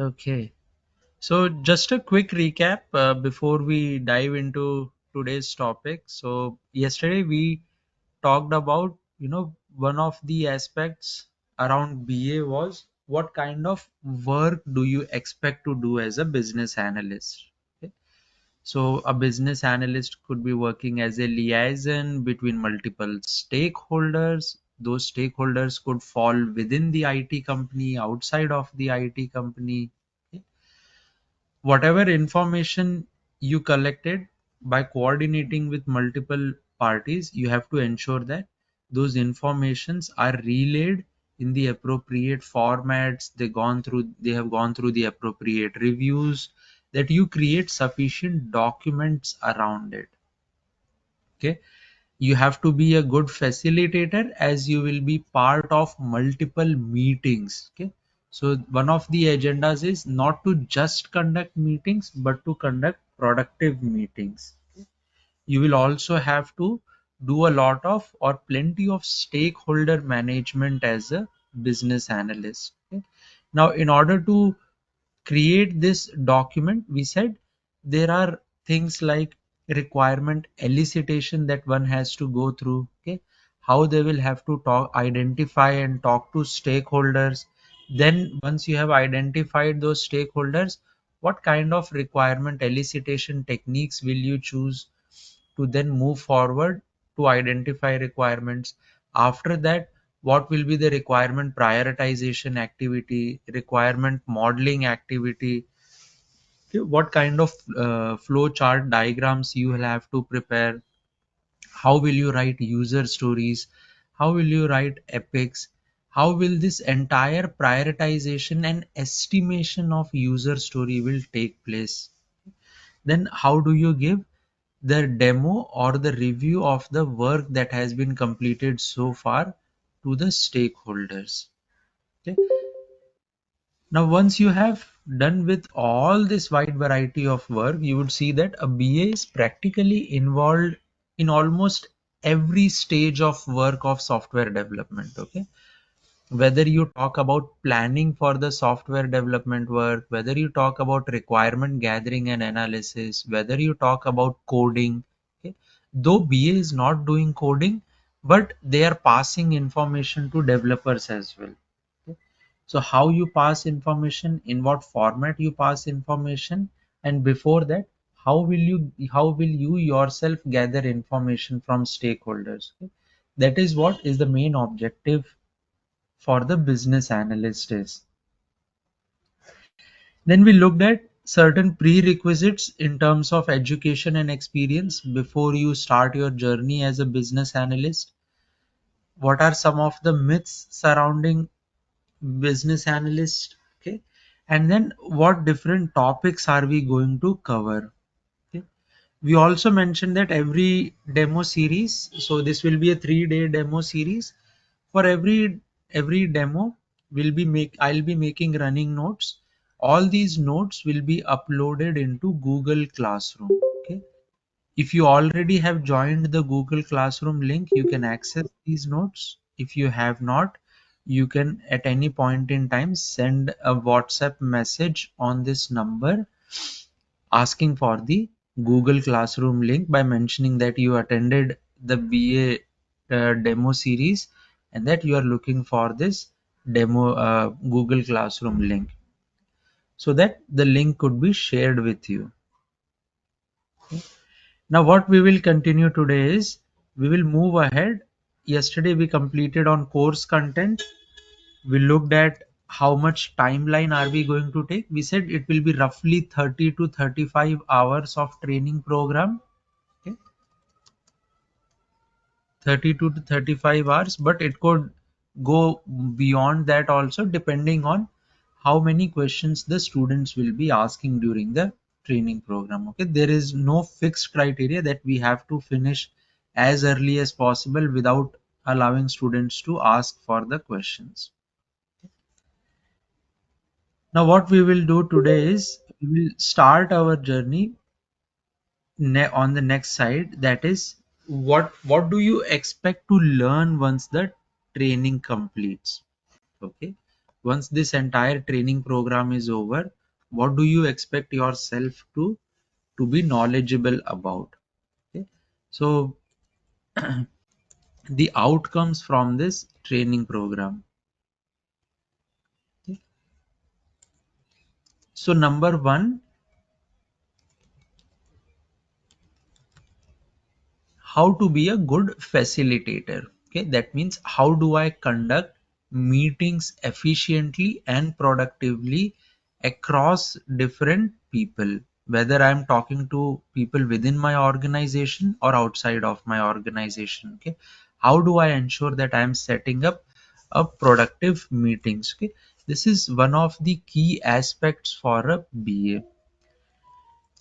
Okay. So just a quick recap before we dive into today's topic. So yesterday we talked about, one of the aspects around BA was what kind of work do you expect to do as a business analyst. Okay? So a business analyst could be working as a liaison between multiple stakeholders. Those stakeholders could fall within the IT company, outside of the IT company. Okay? Whatever information you collected by coordinating with multiple parties, you have to ensure that those informations are relayed in the appropriate formats. They have gone through the appropriate reviews, that you create sufficient documents around it. Okay, you have to be a good facilitator, as you will be part of multiple meetings. Okay, so one of the agendas is not to just conduct meetings but to conduct productive meetings. You will also have to do a lot of or plenty of stakeholder management as a business analyst. Okay? Now in order to create this document, we said there are things like requirement elicitation that one has to go through. Okay, how they will have to talk, identify and talk to stakeholders. Then once you have identified those stakeholders, what kind of requirement elicitation techniques will you choose to then move forward to identify requirements? After that, what will be the requirement prioritization activity, requirement modeling activity? Okay, what kind of flow chart diagrams you will have to prepare? How will you write user stories? How will you write epics? How will this entire prioritization and estimation of user story will take place? Then how do you give the demo or the review of the work that has been completed so far to the stakeholders? Okay. Now, once you have done with all this wide variety of work, you would see that a BA is practically involved in almost every stage of work of software development. Okay, whether you talk about planning for the software development work, whether you talk about requirement gathering and analysis, whether you talk about coding. Okay? Though BA is not doing coding, but they are passing information to developers as well. Okay? So how you pass information, in what format you pass information, and before that, how will you yourself gather information from stakeholders? Okay? That is what is the main objective for the business analyst is. Then we looked at certain prerequisites in terms of education and experience before you start your journey as a business analyst. What are some of the myths surrounding business analyst? Okay, and then what different topics are we going to cover? Okay. We also mentioned that every demo series, so this will be a 3-day demo series. For every demo I'll be making running notes. All these notes will be uploaded into Google Classroom. Okay, if you already have joined the Google Classroom link, you can access these notes. If you have not, you can at any point in time send a WhatsApp message on this number asking for the Google Classroom link by mentioning that you attended the BA demo series and that you are looking for this demo Google Classroom link, so that the link could be shared with you. Now what we will continue today is we will move ahead. Yesterday we completed on course content. We looked at how much timeline are we going to take. We said it will be roughly 30 to 35 hours of training program. Okay, 32 to 35 hours, but it could go beyond that also, depending on how many questions the students will be asking during the training program. Okay, there is no fixed criteria that we have to finish as early as possible without allowing students to ask for the questions. Now what we will do today is we will start our journey on the next side, that is what do you expect to learn once the training completes. Okay, once this entire training program is over, What do you expect yourself to be knowledgeable about? Okay. So the outcomes from this training program. Okay. So number one, how to be a good facilitator. Okay, that means how do I conduct meetings efficiently and productively across different people, whether I'm talking to people within my organization or outside of my organization. Okay, how do I ensure that I'm setting up a productive meetings? Okay, this is one of the key aspects for a BA.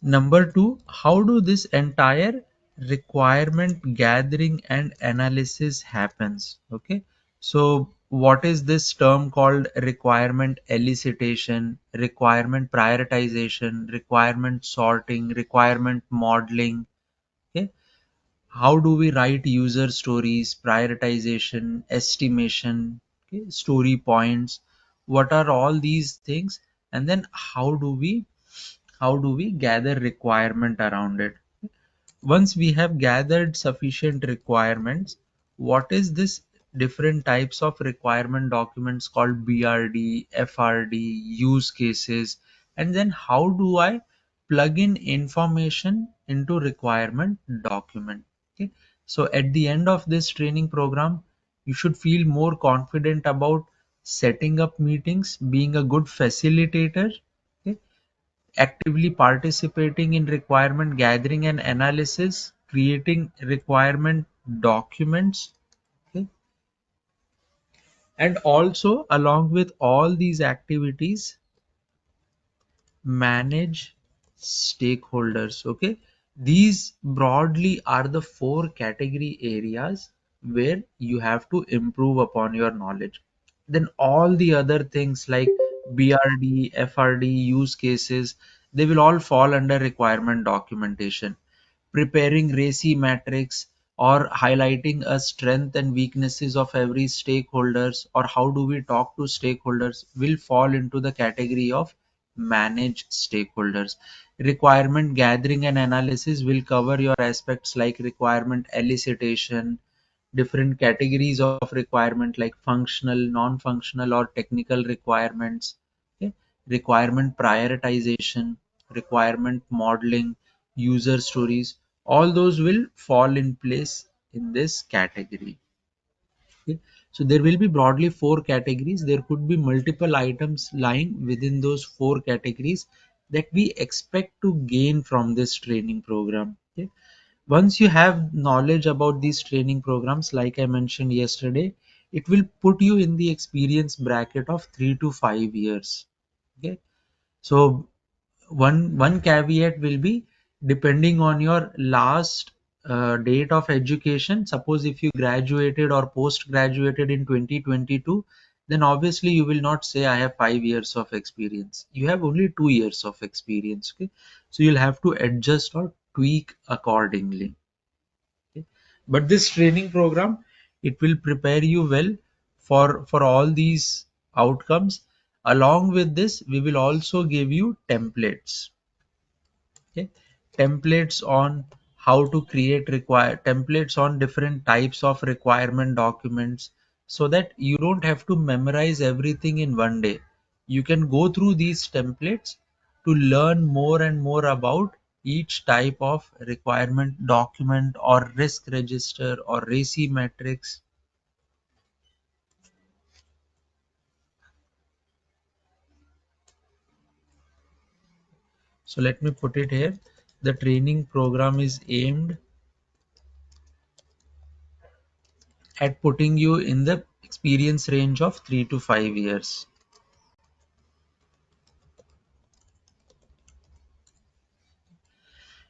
Number two, how do this entire requirement gathering and analysis happens? Okay, so what is this term called requirement elicitation, requirement prioritization, requirement sorting, requirement modeling? Okay, how do we write user stories, prioritization, estimation, okay, story points? What are all these things? And then how do we gather requirement around it? Once we have gathered sufficient requirements, what is this different types of requirement documents called BRD, FRD, use cases, and then how do I plug in information into requirement document? Okay. So at the end of this training program, you should feel more confident about setting up meetings, being a good facilitator, okay, actively participating in requirement gathering and analysis, creating requirement documents, okay, and also along with all these activities, manage stakeholders. Okay, these broadly are the four category areas where you have to improve upon your knowledge. Then all the other things like BRD, FRD, use cases, they will all fall under requirement documentation. Preparing RACI matrix or highlighting a strength and weaknesses of every stakeholders, or how do we talk to stakeholders, will fall into the category of manage stakeholders. Requirement gathering and analysis will cover your aspects like requirement elicitation, different categories of requirement like functional, non-functional or technical requirements, okay? Requirement prioritization, requirement modeling, user stories, all those will fall in place in this category. Okay. So there will be broadly four categories. There could be multiple items lying within those four categories that we expect to gain from this training program. Okay. Once you have knowledge about these training programs, like I mentioned yesterday, it will put you in the experience bracket of 3 to 5 years. Okay. So one caveat will be, depending on your last date of education. Suppose if you graduated or post graduated in 2022, then obviously you will not say I have 5 years of experience. You have only 2 years of experience. Okay, so you'll have to adjust or tweak accordingly. Okay? But this training program, it will prepare you well for all these outcomes. Along with this, we will also give you templates. Okay, templates on how to create require templates on different types of requirement documents, so that you don't have to memorize everything in one day. You can go through these templates to learn more and more about each type of requirement document or risk register or RACI matrix. So let me put it here. The training program is aimed at putting you in the experience range of 3 to 5 years.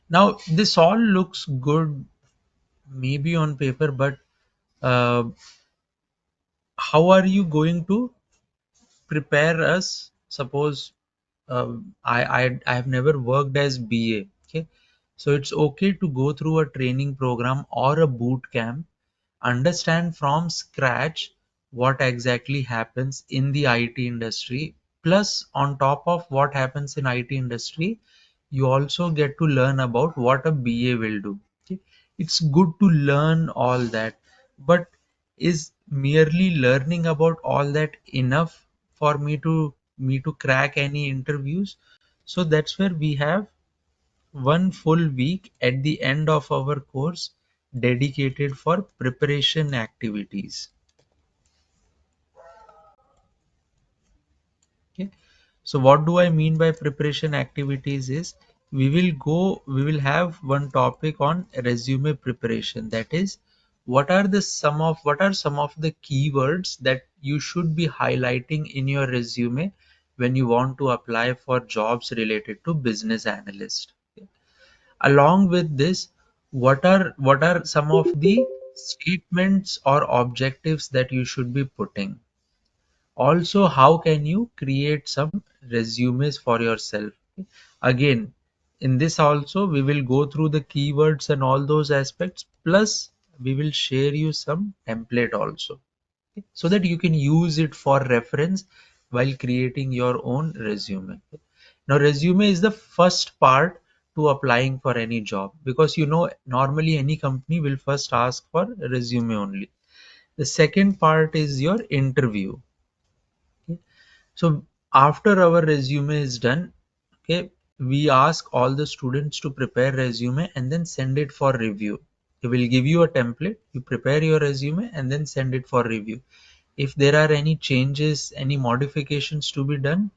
Now, this all looks good maybe on paper, but uh, how are you going to prepare us? Suppose I have never worked as BA. Okay, so it's okay to go through a training program or a boot camp, understand from scratch what exactly happens in the IT industry, Plus, on top of what happens in IT industry, you also get to learn about what a BA will do. Okay? It's good to learn all that, but is merely learning about all that enough for me to crack any interviews? So that's where we have one full week at the end of our course dedicated for preparation activities. Okay. So what do I mean by preparation activities is we will have one topic on resume preparation. That is, what are some of the keywords that you should be highlighting in your resume when you want to apply for jobs related to business analyst. Okay. Along with this, what are some of the statements or objectives that you should be putting? Also, how can you create some resumes for yourself? Again, in this also we will go through the keywords and all those aspects, plus we will share you some template also, so that you can use it for reference while creating your own resume. Now, resume is the first part to applying for any job, because normally any company will first ask for resume only. The second part is your interview. Okay. So after our resume is done, okay, we ask all the students to prepare resume and then send it for review. We will give you a template, you prepare your resume and then send it for review. If there are any changes, any modifications to be done,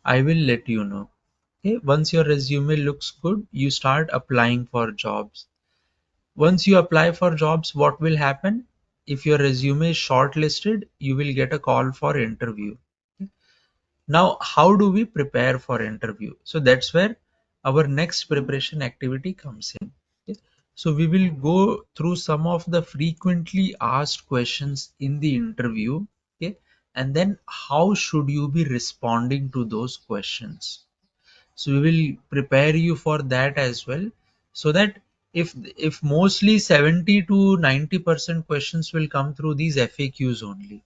I will let you know. Okay, once your resume looks good, you start applying for jobs. Once you apply for jobs, what will happen? If your resume is shortlisted, you will get a call for interview. Now, how do we prepare for interview? So that's where our next preparation activity comes in. Okay. So we will go through some of the frequently asked questions in the interview. Okay. And then how should you be responding to those questions? So we will prepare you for that as well, so that if mostly 70 to 90% questions will come through these FAQs only,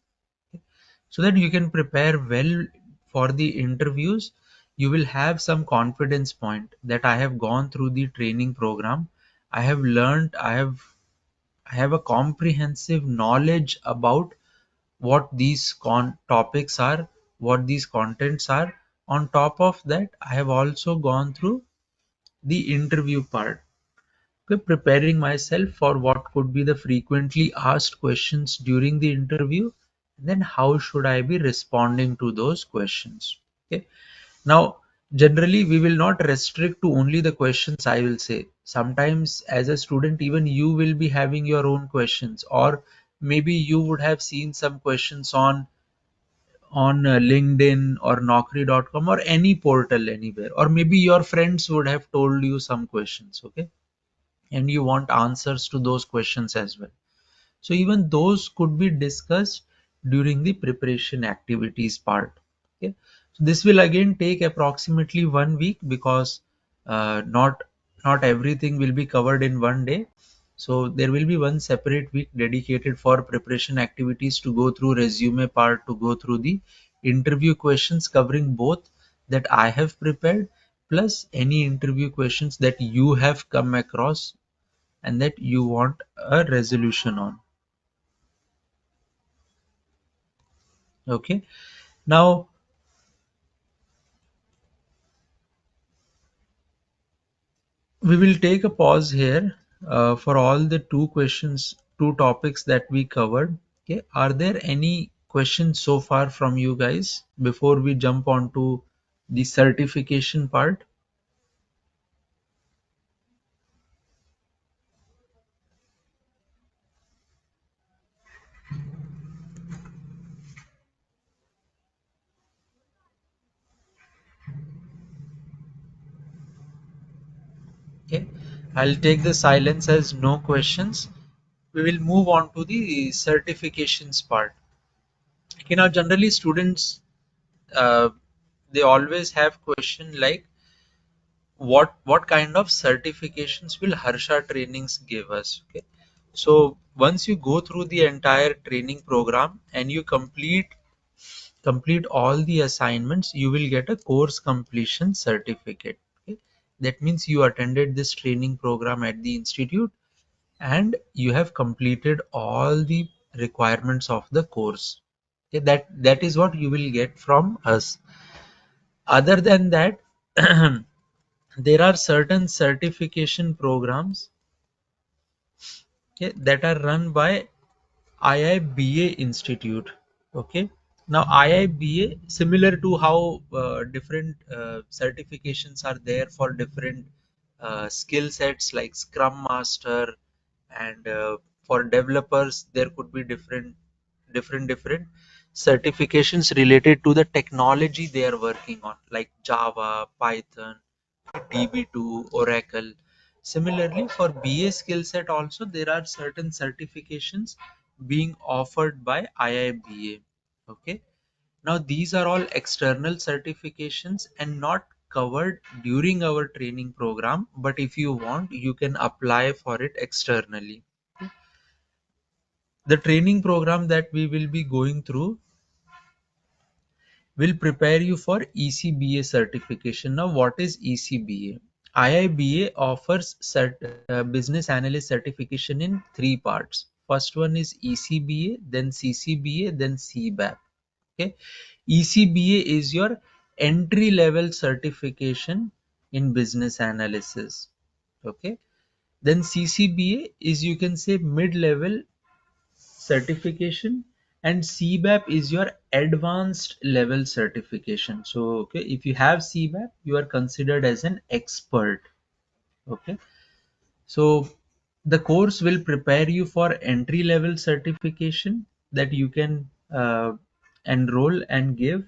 so that you can prepare well for the interviews. You will have some confidence point that I have gone through the training program. I have learned, I have a comprehensive knowledge about what these topics are, what these contents are. On top of that, I have also gone through the interview part, preparing myself for what could be the frequently asked questions during the interview, and then how should I be responding to those questions. Okay. Now, generally, we will not restrict to only the questions I will say. Sometimes, as a student, even you will be having your own questions, or maybe you would have seen some questions on LinkedIn or Naukri.com or any portal anywhere, or maybe your friends would have told you some questions. Okay, and you want answers to those questions as well. So even those could be discussed during the preparation activities part. Okay. So this will again take approximately 1 week, because not everything will be covered in one day. So there will be one separate week dedicated for preparation activities, to go through resume part, to go through the interview questions covering both that I have prepared, plus any interview questions that you have come across and that you want a resolution on. Okay. Now we will take a pause here for all the two topics that we covered. Okay. Are there any questions so far from you guys before we jump on to the certification part? Okay. I'll take the silence as no questions. We will move on to the certifications part. Okay. Now, generally, students, uh, they always have question like, what kind of certifications will Harsha Trainings give us? Okay. So once you go through the entire training program and you complete complete all the assignments, you will get a course completion certificate. Okay? That means you attended this training program at the institute and you have completed all the requirements of the course. Okay? That is what you will get from us. Other than that, there are certain certification programs, okay, that are run by IIBA Institute. Okay. Now IIBA, similar to how different certifications are there for different skill sets like Scrum Master, and for developers there could be different certifications related to the technology they are working on, like Java, Python, DB2, Oracle. Similarly, for BA skill set also there are certain certifications being offered by IIBA. Okay. Now these are all external certifications and not covered during our training program, but if you want, you can apply for it externally. The training program that we will be going through will prepare you for ECBA certification. Now, what is ECBA? IIBA offers business analyst certification in three parts. First one is ECBA, then CCBA, then CBAP. Okay, ECBA is your entry level certification in business analysis. Okay, then CCBA is, you can say, mid level certification, and CBAP is your advanced level certification. So okay, if you have CBAP, you are considered as an expert. Okay, so the course will prepare you for entry level certification that you can enroll and give.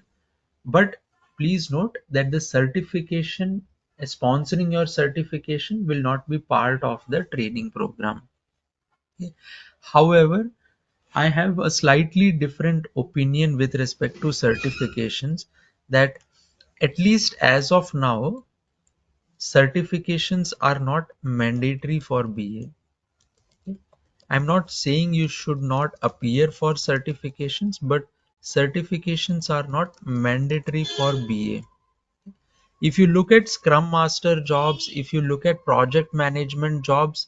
But please note that the certification, sponsoring your certification, will not be part of the training program. Okay. However, I have a slightly different opinion with respect to certifications, that at least as of now, certifications are not mandatory for BA. I'm not saying you should not appear for certifications, but certifications are not mandatory for BA. If you look at Scrum Master jobs, if you look at project management jobs,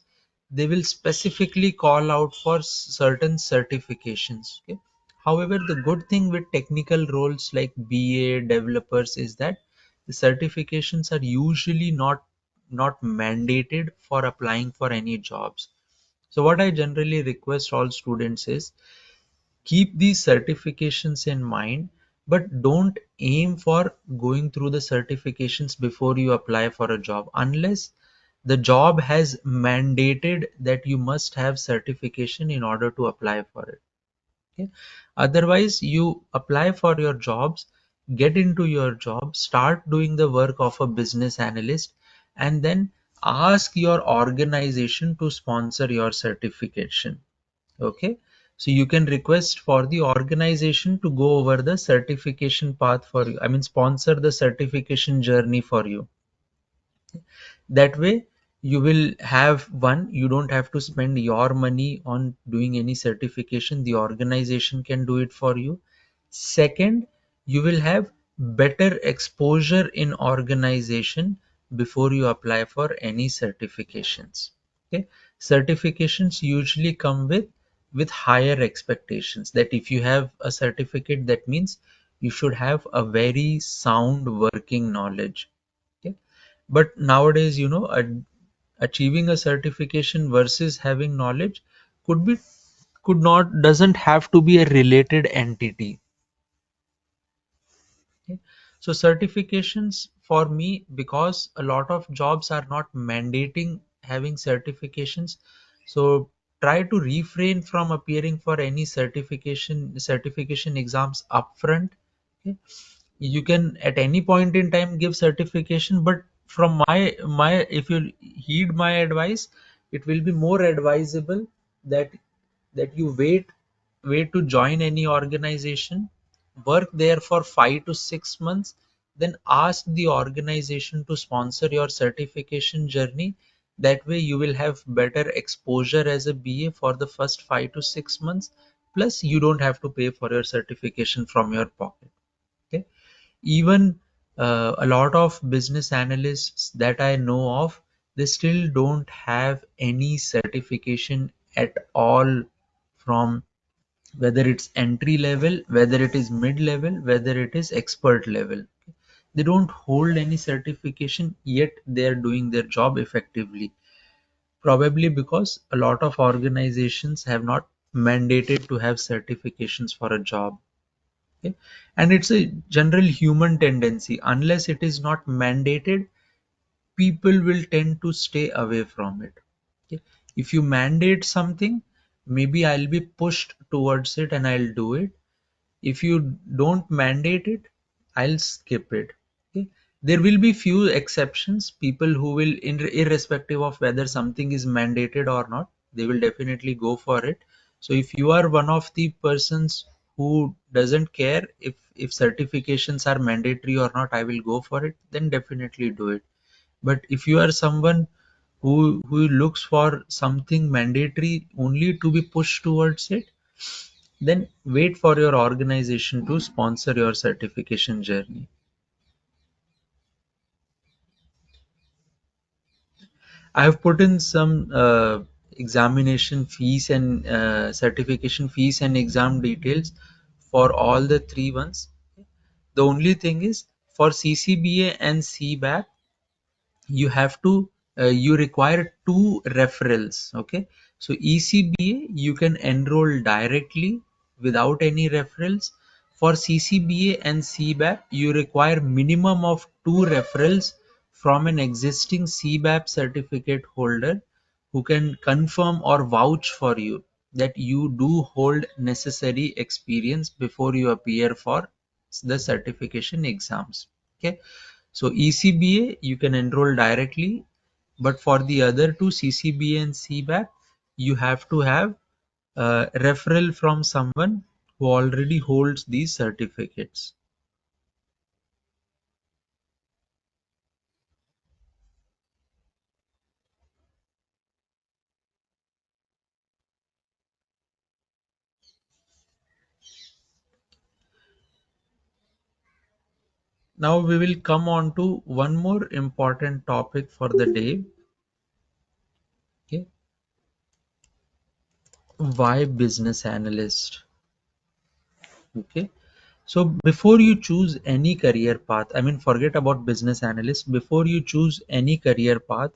they will specifically call out for certain certifications. Okay? However, the good thing with technical roles like BA developers is that the certifications are usually not mandated for applying for any jobs. So what I generally request all students is, keep these certifications in mind, but don't aim for going through the certifications before you apply for a job, unless the job has mandated that you must have certification in order to apply for it. Okay? Otherwise, you apply for your jobs, get into your job, start doing the work of a business analyst, and then ask your organization to sponsor your certification. Okay, so you can request for the organization to go over the certification path for you, I mean sponsor the certification journey for you. That way you will have, one, you don't have to spend your money on doing any certification, the organization can do it for you. Second, you will have better exposure in organization before you apply for any certifications. Okay, certifications usually come with higher expectations, that if you have a certificate, that means you should have a very sound working knowledge. Okay, but nowadays, achieving a certification versus having knowledge could not doesn't have to be a related entity. Okay. So certifications for me, because a lot of jobs are not mandating having certifications, so try to refrain from appearing for any certification exams upfront. Okay. You can at any point in time give certification, but from my if you heed my advice, it will be more advisable that you wait to join any organization, work there for 5 to 6 months, then ask the organization to sponsor your certification journey. That way you will have better exposure as a BA for the first 5 to 6 months, plus you don't have to pay for your certification from your pocket. Even a lot of business analysts that I know of, they still don't have any certification at all, from whether it's entry level, whether it is mid level, whether it is expert level. They don't hold any certification, yet they are doing their job effectively. Probably because a lot of organizations have not mandated to have certifications for a job. Okay? And it's a general human tendency. Unless it is not mandated, people will tend to stay away from it. Okay? If you mandate something, maybe I'll be pushed towards it and I'll do it. If you don't mandate it, I'll skip it. Okay? There will be few exceptions, people who will, irrespective of whether something is mandated or not, they will definitely go for it. So if you are one of the persons who doesn't care if certifications are mandatory or not, I will go for it, then definitely do it. But if you are someone who looks for something mandatory only to be pushed towards it, then wait for your organization to sponsor your certification journey. I have put in some examination fees and certification fees and exam details for all the three ones. The only thing is, for CCBA and CBAP, you have to you require two referrals. Okay, so ECBA you can enroll directly without any referrals. For CCBA and CBAP you require minimum of two referrals from an existing CBAP certificate holder who can confirm or vouch for you that you do hold necessary experience before you appear for the certification exams. Okay, so ECBA you can enroll directly, but for the other two, CCBA and CBAP, you have to have a referral from someone who already holds these certificates. Now we will come on to one more important topic for the day. Okay, why business analyst? Okay, so before you choose any career path, I mean, forget about business analyst. Before you choose any career path,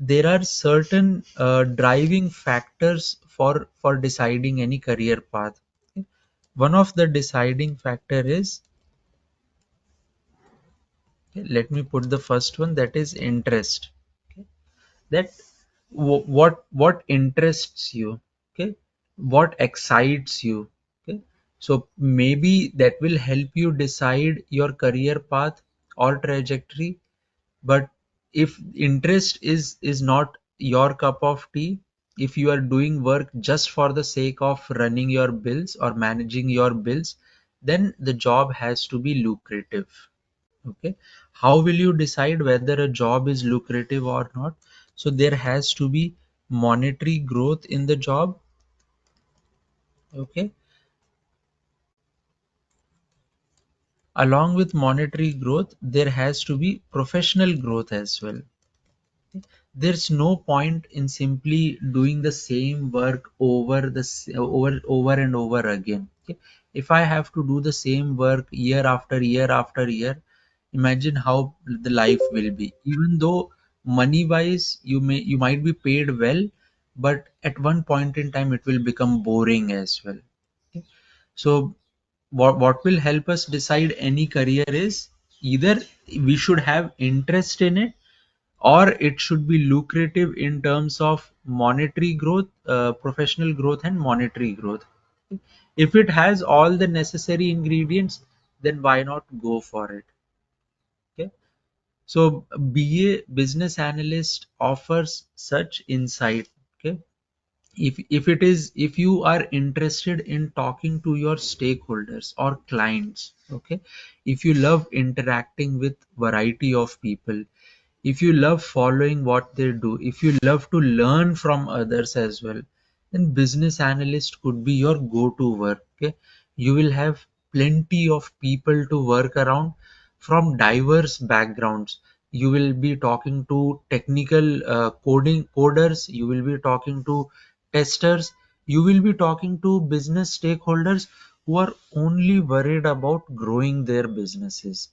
there are certain driving factors for deciding any career path. Okay? One of the deciding factor is, okay, let me put the first one, that is interest. Okay? That what interests you. Okay, what excites you. Okay, so maybe that will help you decide your career path or trajectory. But if interest is not your cup of tea, if you are doing work just for the sake of running your bills or managing your bills, then the job has to be lucrative. Okay, how will you decide whether a job is lucrative or not? So there has to be monetary growth in the job. Okay, along with monetary growth there has to be professional growth as well. There's no point in simply doing the same work over and over again. Okay? If I have to do the same work year after year after year, imagine how the life will be. Even though money wise you might be paid well, but at one point in time it will become boring as well. Okay? So what will help us decide any career is, either we should have interest in it, or it should be lucrative in terms of monetary growth, professional growth and monetary growth. If it has all the necessary ingredients, then why not go for it? Okay, so BA business analyst offers such insight. Okay, if you are interested in talking to your stakeholders or clients, okay, if you love interacting with variety of people, if you love following what they do, if you love to learn from others as well, then business analyst could be your go-to work. Okay, you will have plenty of people to work around from diverse backgrounds. You will be talking to technical coders, you will be talking to testers, you will be talking to business stakeholders who are only worried about growing their businesses.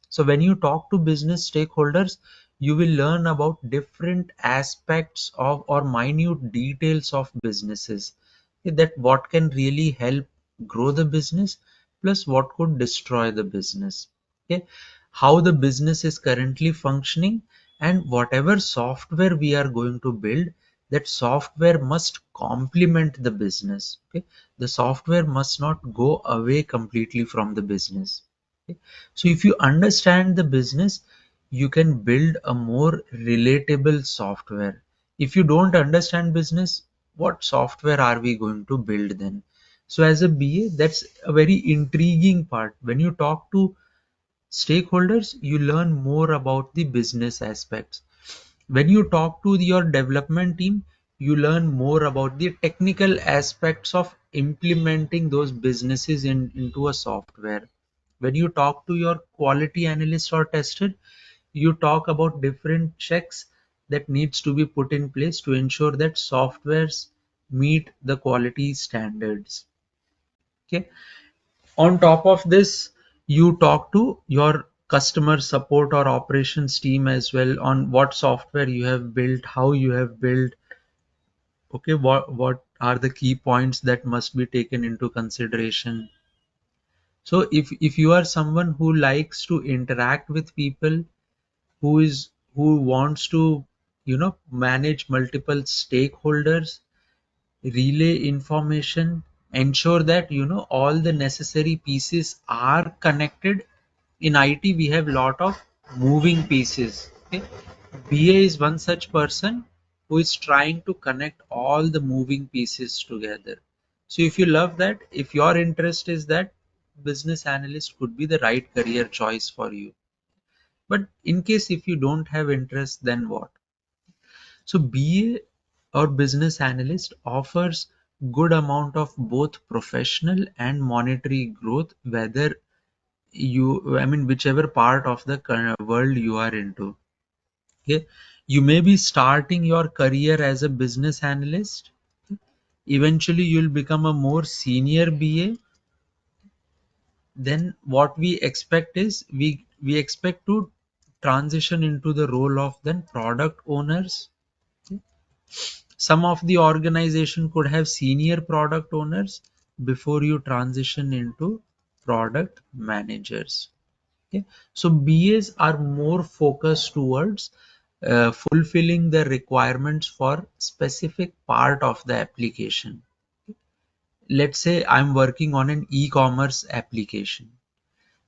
So when you talk to business stakeholders, you will learn about different aspects of or minute details of businesses, that what can really help grow the business plus what could destroy the business. Okay, how the business is currently functioning, and whatever software we are going to build, that software must complement the business. Okay, the software must not go away completely from the business. Okay? So if you understand the business, you can build a more relatable software. If you don't understand business, what software are we going to build then? So as a BA, that's a very intriguing part. When you talk to stakeholders, you learn more about the business aspects. When you talk to your development team, you learn more about the technical aspects of implementing those businesses into a software. When you talk to your quality analyst or tester, you talk about different checks that needs to be put in place to ensure that softwares meet the quality standards. Okay. On top of this, you talk to your customer support or operations team as well on what software you have built, how you have built. Okay, what are the key points that must be taken into consideration. So if you are someone who likes to interact with people, who wants to manage multiple stakeholders, relay information, ensure that all the necessary pieces are connected. In IT we have lot of moving pieces. Okay, BA is one such person who is trying to connect all the moving pieces together. So if you love that, if your interest is that, business analyst could be the right career choice for you. But in case if you don't have interest, then what? So BA or business analyst offers good amount of both professional and monetary growth, whether whichever part of the world you are into. Okay, you may be starting your career as a business analyst. Eventually, you'll become a more senior BA. Then what we expect is we expect to transition into the role of then product owners. Some of the organization could have senior product owners before you transition into product managers. Okay, so BAs are more focused towards fulfilling the requirements for specific part of the application. Let's say I'm working on an e-commerce application.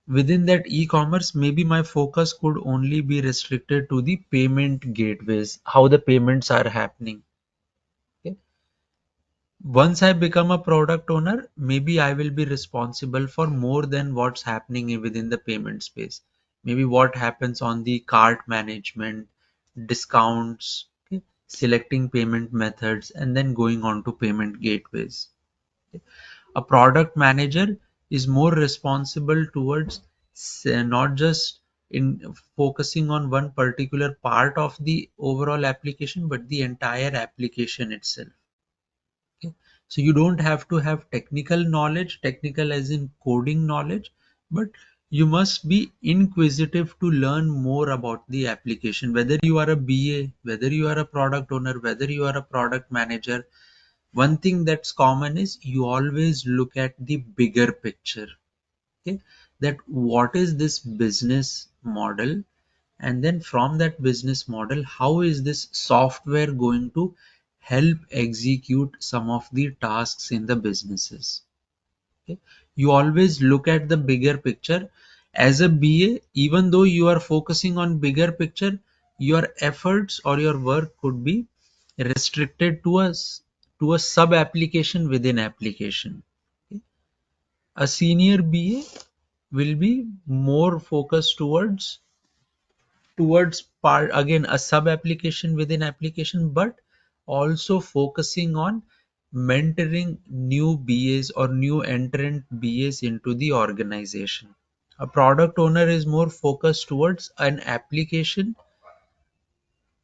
Within that e-commerce, maybe my focus could only be restricted to the payment gateways, how the payments are happening. Okay. Once I become a product owner, maybe I will be responsible for more than what's happening within the payment space. Maybe what happens on the cart management, discounts, okay, selecting payment methods, and then going on to payment gateways. Okay. A product manager is more responsible towards not just in focusing on one particular part of the overall application, but the entire application itself. Okay. So you don't have to have technical knowledge, technical as in coding knowledge, but you must be inquisitive to learn more about the application. Whether you are a BA, whether you are a product owner, whether you are a product manager, one thing that's common is you always look at the bigger picture. Okay, that what is this business model, and then from that business model, how is this software going to help execute some of the tasks in the businesses. Okay, you always look at the bigger picture. As a BA, even though you are focusing on bigger picture, your efforts or your work could be restricted to a sub application within application. Okay. A senior BA will be more focused towards part, again, a sub application within application, but also focusing on mentoring new BAs or new entrant BAs into the organization. A product owner is more focused towards an application.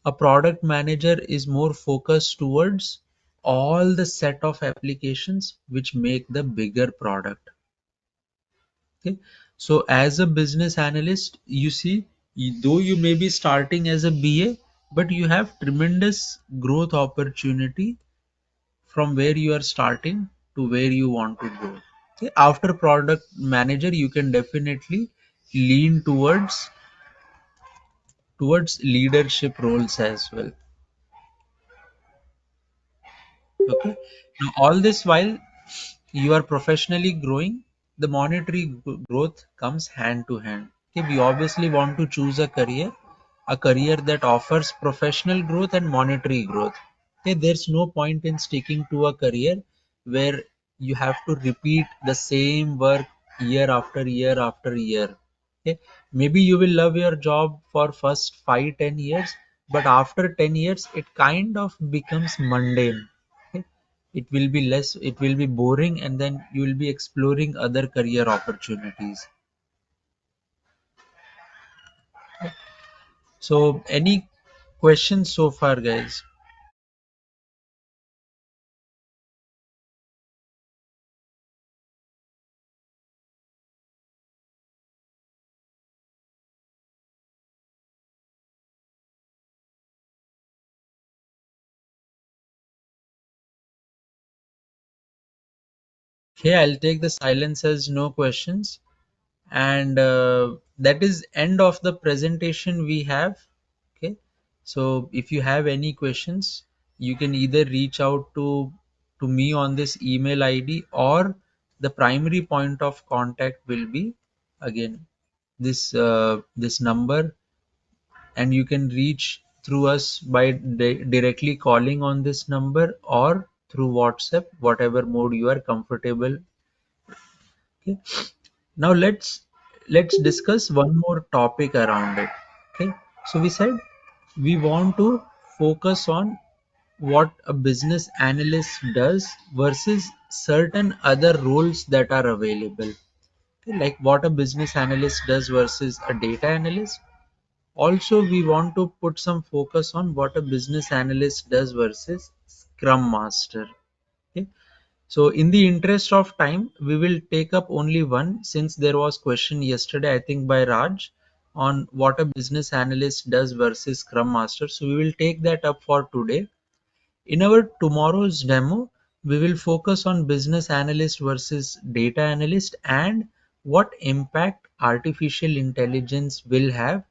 A product manager is more focused towards all the set of applications which make the bigger product. Okay. So as a business analyst, you see, though you may be starting as a BA, but you have tremendous growth opportunity from where you are starting to where you want to go. Okay. After product manager, you can definitely lean towards leadership roles as well. Okay. Now all this while you are professionally growing, the monetary growth comes hand to hand. Okay, we obviously want to choose a career that offers professional growth and monetary growth. Okay, there's no point in sticking to a career where you have to repeat the same work year after year after year. Okay, maybe you will love your job for first 5 10 years, but after 10 years it kind of becomes mundane. Okay, it will be boring, and then you will be exploring other career opportunities. So any questions so far, guys? Okay, I'll take the silence as no questions, and that is end of the presentation we have. Okay, so if you have any questions, you can either reach out to me on this email ID, or the primary point of contact will be again this number, and you can reach through us by directly calling on this number or through WhatsApp, whatever mode you are comfortable. Okay. Now let's discuss one more topic around it. Okay. So we said we want to focus on what a business analyst does versus certain other roles that are available. Okay, like what a business analyst does versus a data analyst. Also, we want to put some focus on what a business analyst does versus Scrum Master. Okay. So in the interest of time, we will take up only one, since there was question yesterday, I think by Raj, on what a business analyst does versus Scrum Master. So we will take that up for today. In our tomorrow's demo, we will focus on business analyst versus data analyst and what impact artificial intelligence will have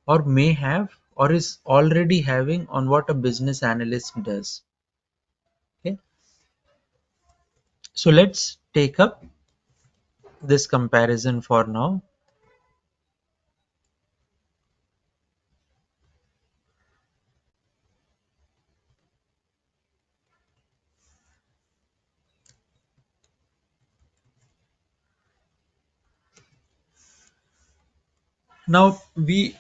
or may have or is already having on what a business analyst does. Okay, so let's take up this comparison for now. Now we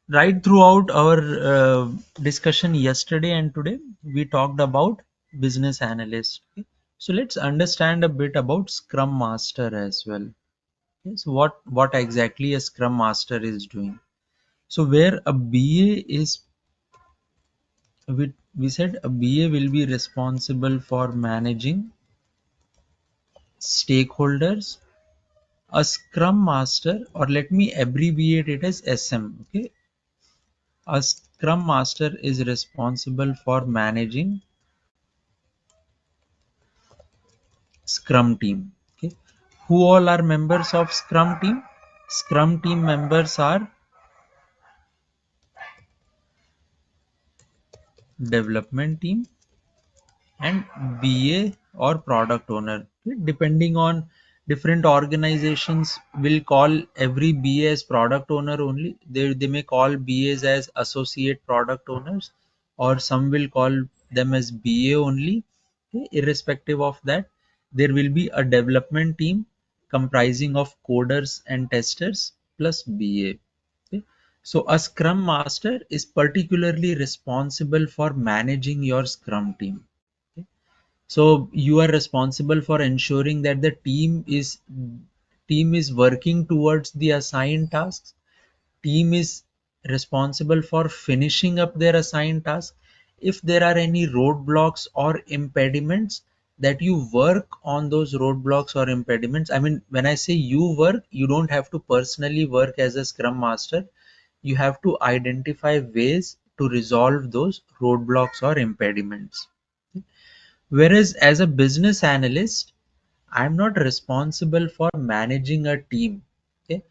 right throughout our discussion yesterday and today, we talked about business analyst. Okay? So let's understand a bit about Scrum Master as well. Okay? So what exactly a Scrum Master is doing? So where a BA is, we said a BA will be responsible for managing stakeholders. A Scrum Master, or let me abbreviate it as SM. Okay, a Scrum Master is responsible for managing Scrum team. Okay, who all are members of Scrum team? Scrum team members are development team and BA or product owner. Okay, depending on different organizations will call every BA as product owner only. They may call BAs as associate product owners, or some will call them as BA only. Okay, irrespective of that, there will be a development team comprising of coders and testers plus BA. Okay. So a Scrum Master is particularly responsible for managing your Scrum team. Okay. So you are responsible for ensuring that the team is working towards the assigned tasks. Team is responsible for finishing up their assigned task. If there are any roadblocks or impediments, that you work on those roadblocks or impediments. I mean, when I say you work, you don't have to personally work as a scrum master. You have to identify ways to resolve those roadblocks or impediments. Whereas as a business analyst, I'm not responsible for managing a team. Okay,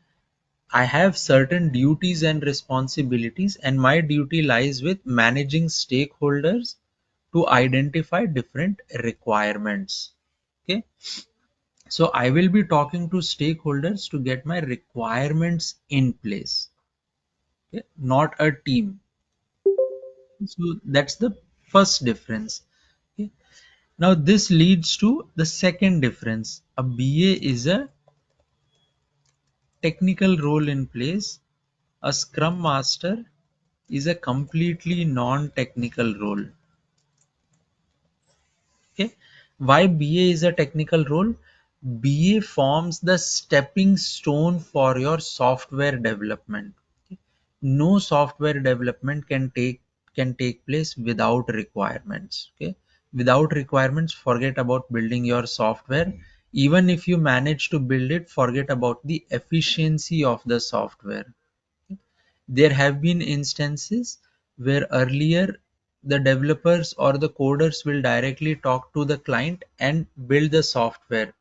I have certain duties and responsibilities, and my duty lies with managing stakeholders to identify different requirements. Okay, so I will be talking to stakeholders to get my requirements in place, okay? Not a team. So that's the first difference. Okay. Now this leads to the second difference. A BA is a technical role in place. A Scrum Master is a completely non-technical role. Okay. Why BA is a technical role? BA forms the stepping stone for your software development. Okay. No software development can take place without requirements. Okay. Without requirements, forget about building your software. Even if you manage to build it, forget about the efficiency of the software. There have been instances where earlier the developers or the coders will directly talk to the client and build the software,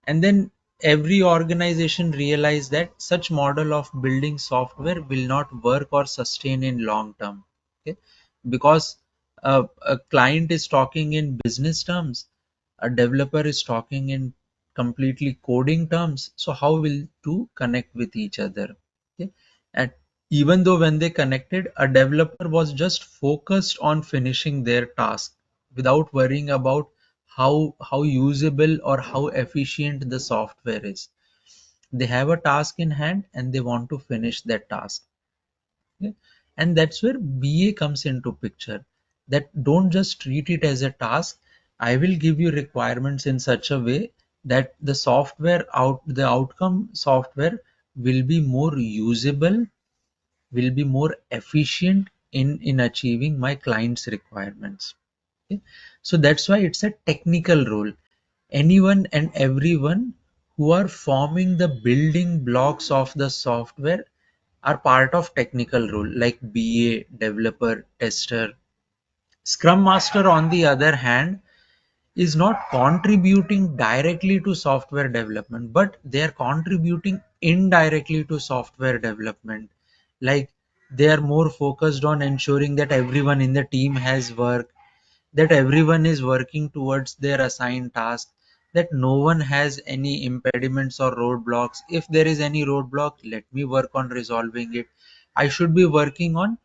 and then every organization realized that such model of building software will not work or sustain in long term. Okay, because a client is talking in business terms, a developer is talking in completely coding terms, so how will two connect with each other? Okay, and even though when they connected, a developer was just focused on finishing their task without worrying about how usable or how efficient the software is. They have a task in hand and they want to finish that task. Okay? And that's where BA comes into picture. That don't just treat it as a task. I will give you requirements in such a way that the outcome software will be more usable, will be more efficient in achieving my client's requirements. Okay? So that's why it's a technical role. Anyone and everyone who are forming the building blocks of the software are part of technical role, like BA, developer, tester. Scrum Master, on the other hand, is not contributing directly to software development, but they are contributing indirectly to software development. Like, they are more focused on ensuring that everyone in the team has work, that everyone is working towards their assigned task, that no one has any impediments or roadblocks. If there is any roadblock, let me work on resolving it. I should be working on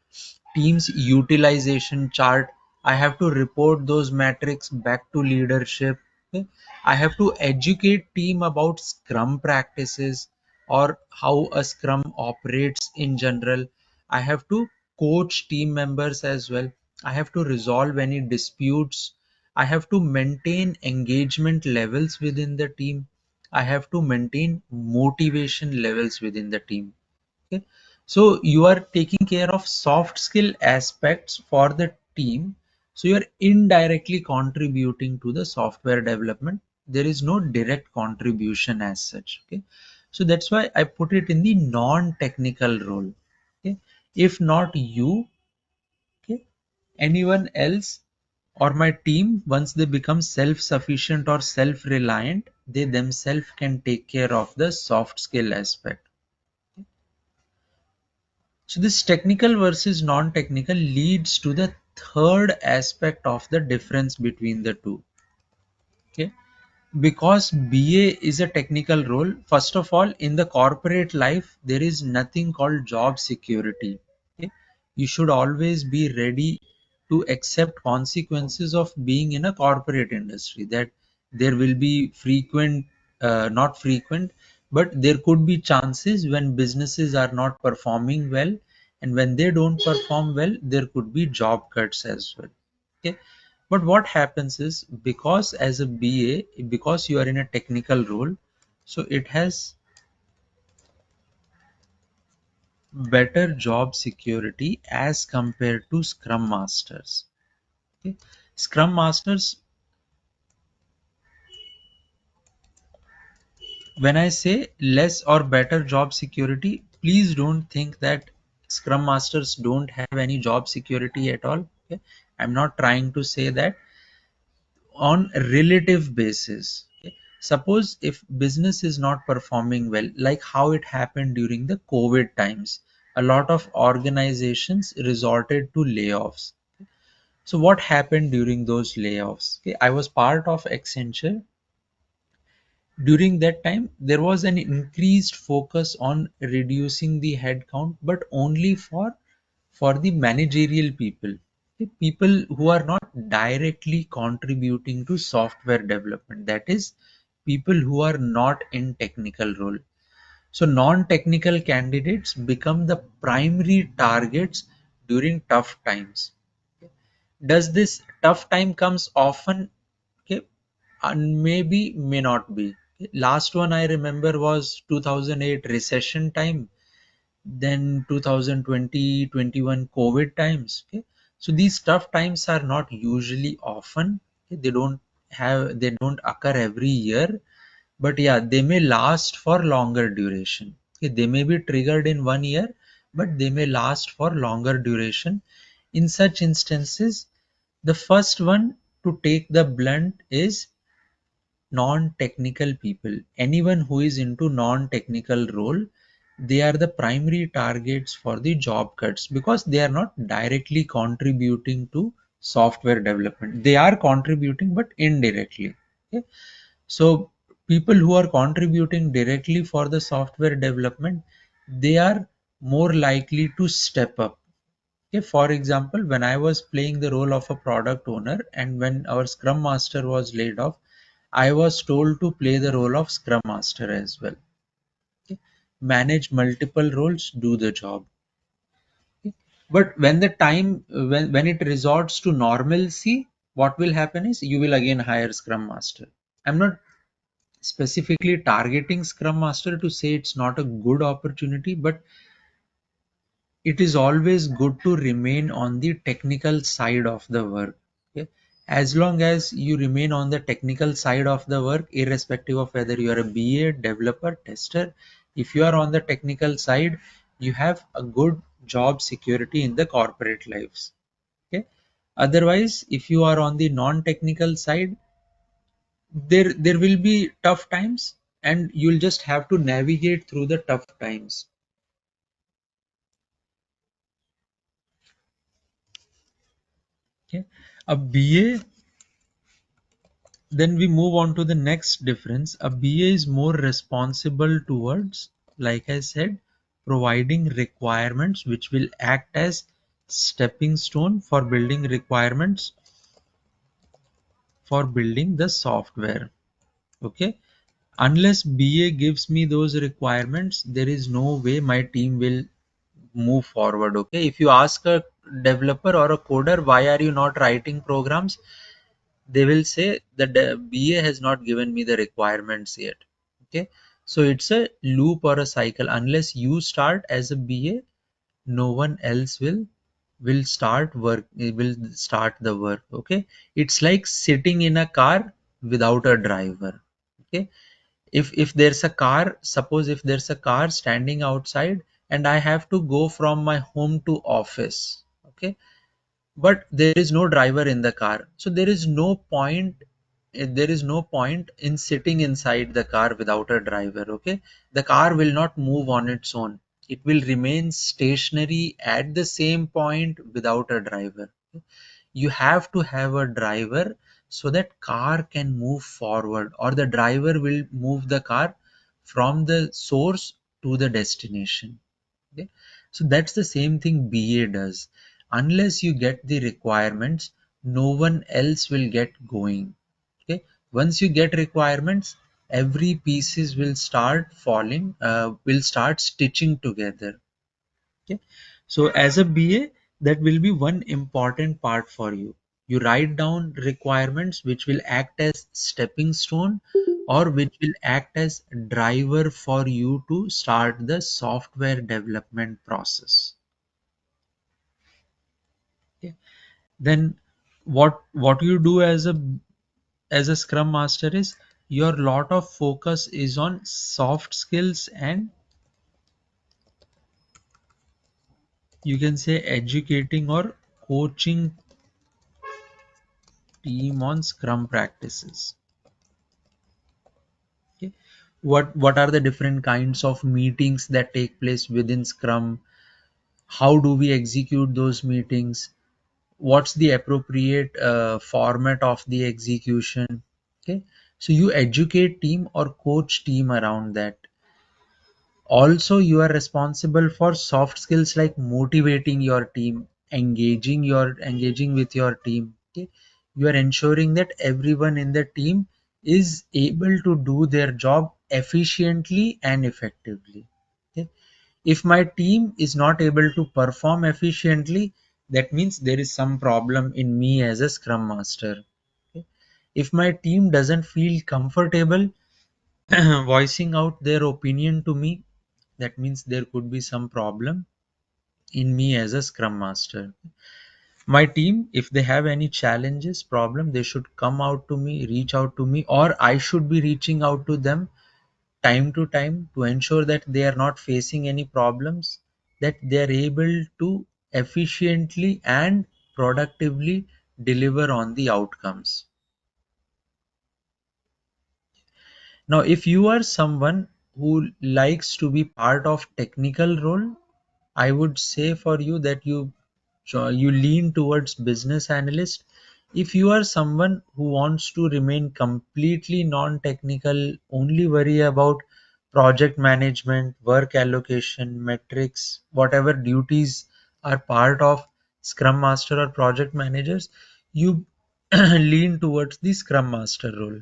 team's utilization chart. I have to report those metrics back to leadership. Okay? I have to educate team about scrum practices or how a scrum operates in general. I have to coach team members as well. I have to resolve any disputes. I have to maintain engagement levels within the team. I have to maintain motivation levels within the team. Okay, so you are taking care of soft skill aspects for the team, so you are indirectly contributing to the software development. There is no direct contribution as such. Okay, so that's why I put it in the non-technical role. Okay, if not you, okay, anyone else or my team, once they become self-sufficient or self-reliant, they themselves can take care of the soft skill aspect. So this technical versus non-technical leads to the third aspect of the difference between the two. Okay, because BA is a technical role. First of all, in the corporate life, there is nothing called job security. Okay, you should always be ready to accept consequences of being in a corporate industry. That there will be not frequent, but there could be chances when businesses are not performing well, and when they don't perform well, there could be job cuts as well. Okay, But what happens is, because as a BA, because you are in a technical role, so it has better job security as compared to Scrum Masters. Okay? Scrum Masters, when I say less or better job security, please don't think that Scrum Masters don't have any job security at all. Okay? I'm not trying to say that. On relative basis. Okay? Suppose if business is not performing well, like how it happened during the COVID times, a lot of organizations resorted to layoffs. So what happened during those layoffs? Okay, I was part of Accenture. During that time, there was an increased focus on reducing the headcount, but only for the managerial people, okay, people who are not directly contributing to software development. That is, people who are not in technical role. So non-technical candidates become the primary targets during tough times. Does this tough time comes often? Okay, and maybe may not be. Last one I remember was 2008 recession time, then 2020-21 COVID times. Okay, so these tough times are not usually often. Okay? They don't occur every year, but yeah, they may last for longer duration. Okay? They may be triggered in 1 year, but they may last for longer duration. In such instances, the first one to take the blunt is non-technical people. Anyone who is into non-technical role, they are the primary targets for the job cuts, because they are not directly contributing to software development. They are contributing, but indirectly. Okay? So people who are contributing directly for the software development, they are more likely to step up. Okay, for example, when I was playing the role of a product owner and when our Scrum Master was laid off, I was told to play the role of Scrum Master as well. Okay. Manage multiple roles, do the job. Okay. But when the time, when it resorts to normalcy, what will happen is you will again hire Scrum Master. I'm not specifically targeting Scrum Master to say it's not a good opportunity, but it is always good to remain on the technical side of the work. Okay? As long as you remain on the technical side of the work, irrespective of whether you are a BA, developer, tester, if you are on the technical side, you have a good job security in the corporate lives. Okay? Otherwise, if you are on the non-technical side, there will be tough times and you'll just have to navigate through the tough times. Okay? A BA, then we move on to the next difference. A BA is more responsible towards, like I said, providing requirements which will act as stepping stone for building requirements for building the software. Okay. Unless BA gives me those requirements, there is no way my team will move forward. Okay. If you ask a developer or a coder, why are you not writing programs? They will say that the BA has not given me the requirements yet. Okay, so it's a loop or a cycle. Unless you start as a BA, no one else will start the work. Okay, it's like sitting in a car without a driver. Okay, if there's a car, suppose if there's a car standing outside and I have to go from my home to office. Okay, but there is no driver in the car, so there is no point in sitting inside the car without a driver. Okay, the car will not move on its own. It will remain stationary at the same point without a driver. You have to have a driver so that car can move forward, or the driver will move the car from the source to the destination. Okay, so that's the same thing BA does. Unless you get the requirements, no one else will get going. Okay, once you get requirements, every pieces will start falling, will start stitching together. Okay, so as a BA, that will be one important part for you. You write down requirements which will act as stepping stone or which will act as driver for you to start the software development process. Okay. Then what you do as a scrum master is your lot of focus is on soft skills and you can say educating or coaching team on scrum practices. Okay. What are the different kinds of meetings that take place within scrum? How do we execute those meetings? What's the appropriate format of the execution? Okay, so you educate team or coach team around that. Also you are responsible for soft skills like motivating your team, engaging with your team. Okay, you are ensuring that everyone in the team is able to do their job efficiently and effectively. Okay, if my team is not able to perform efficiently, that means there is some problem in me as a scrum master. Okay, if my team doesn't feel comfortable voicing out their opinion to me, that means there could be some problem in me as a scrum master. My team, if they have any challenges, problem, they should come out to me, reach out to me, or I should be reaching out to them time to time to ensure that they are not facing any problems, that they are able to efficiently and productively deliver on the outcomes. Now, if you are someone who likes to be part of technical role, I would say for you that you lean towards business analyst. If you are someone who wants to remain completely non-technical, only worry about project management, work allocation, metrics, whatever duties are part of Scrum Master or project managers, you lean towards the Scrum Master role.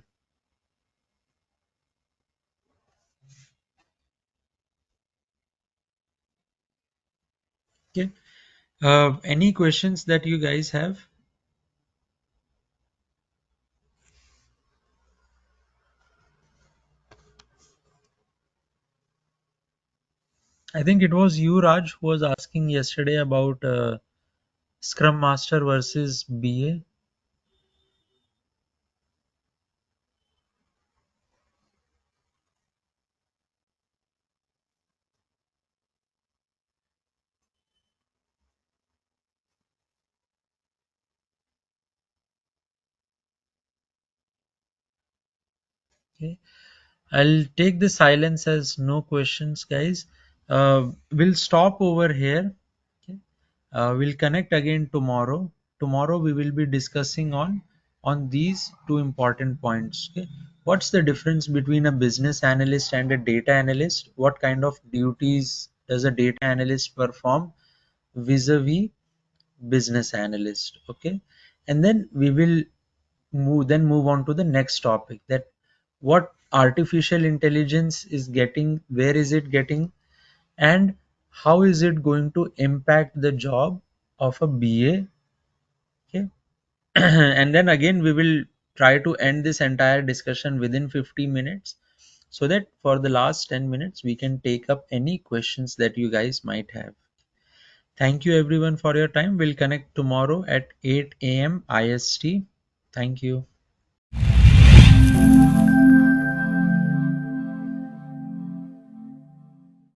Okay. Any questions that you guys have? I think it was you, Raj, who was asking yesterday about Scrum Master versus BA. Okay. I'll take the silence as no questions, guys. We'll stop over here. Okay. We'll connect again tomorrow. Tomorrow we will be discussing on these two important points. Okay. What's the difference between a business analyst and a data analyst? What kind of duties does a data analyst perform vis-a-vis business analyst? Okay, and then we will move on to the next topic, that what artificial intelligence is getting, where is it getting, and how is it going to impact the job of a BA. Okay, and then again we will try to end this entire discussion within 50 minutes so that for the last 10 minutes we can take up any questions that you guys might have. Thank you everyone for your time. We'll connect tomorrow at 8 a.m. IST. Thank you.